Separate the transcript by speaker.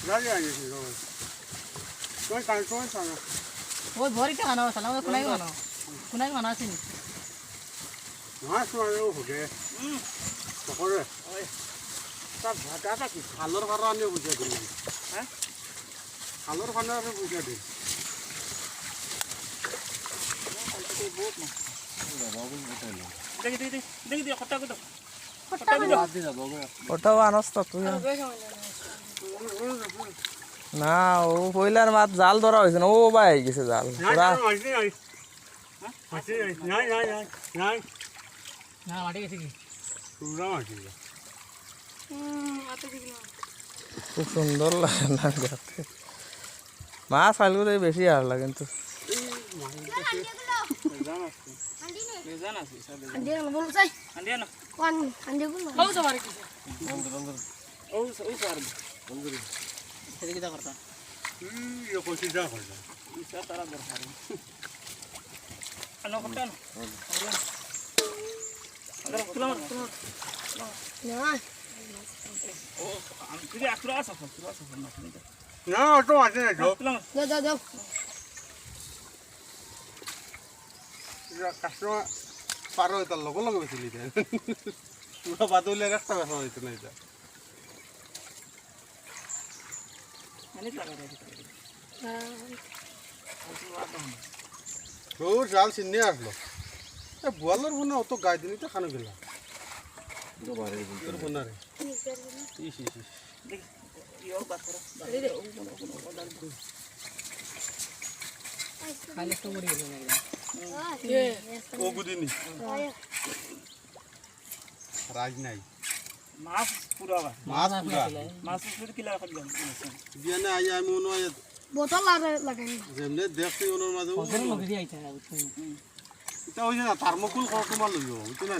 Speaker 1: রাজি আইছি তুই কাল তুই সানা
Speaker 2: ওই ভরিটা খানা সালাম কোনাই খানা আছে নি
Speaker 1: মাছ মারও হবে পকরে ওই সব ভাটাটা কি খালর ভাড়া আনিও বুঝা দিন হ্যাঁ খালর ভাড়া আমি বুঝা দিন দেখি খটা কত
Speaker 3: ওটাও আনস তো তুই না ও পয়লার মাছ জাল ধরা হয়েছে না ও বাই গেছে জাল পুরা
Speaker 2: না মাটি গেছে কি
Speaker 3: খুব সুন্দর লাগে না দেখতে মাছ আলগুলো বেশি আর লাগে কিন্তু
Speaker 1: না তো আছে না
Speaker 4: যাও
Speaker 1: কাস্টমার পার হয়ে তার লগে লগে বেশি লিখে পুরো বাদলে রাস্তা বেসা হইতো না এটা তোর জাল চিনে আসলো বোয়ালের বোনা অত গাই দিনি তো খানো গেল তোর বোনারে
Speaker 2: খালি একটু মরে গেল
Speaker 1: ও গুদিনি রাজ নাই
Speaker 5: মাছ পুরা
Speaker 1: মাছ পুরা
Speaker 5: মাছ পুরা কিলা খাইলাম
Speaker 1: বিয়ানে আই আমি মনে হয়
Speaker 4: বোতল লাগাই
Speaker 1: যেমনে দেখছি ওনার মাঝে
Speaker 2: ওদের লগে দিয়ে আইতা
Speaker 1: এটা হইছে না থার্মোকুল কত মাল লইও বুঝছ না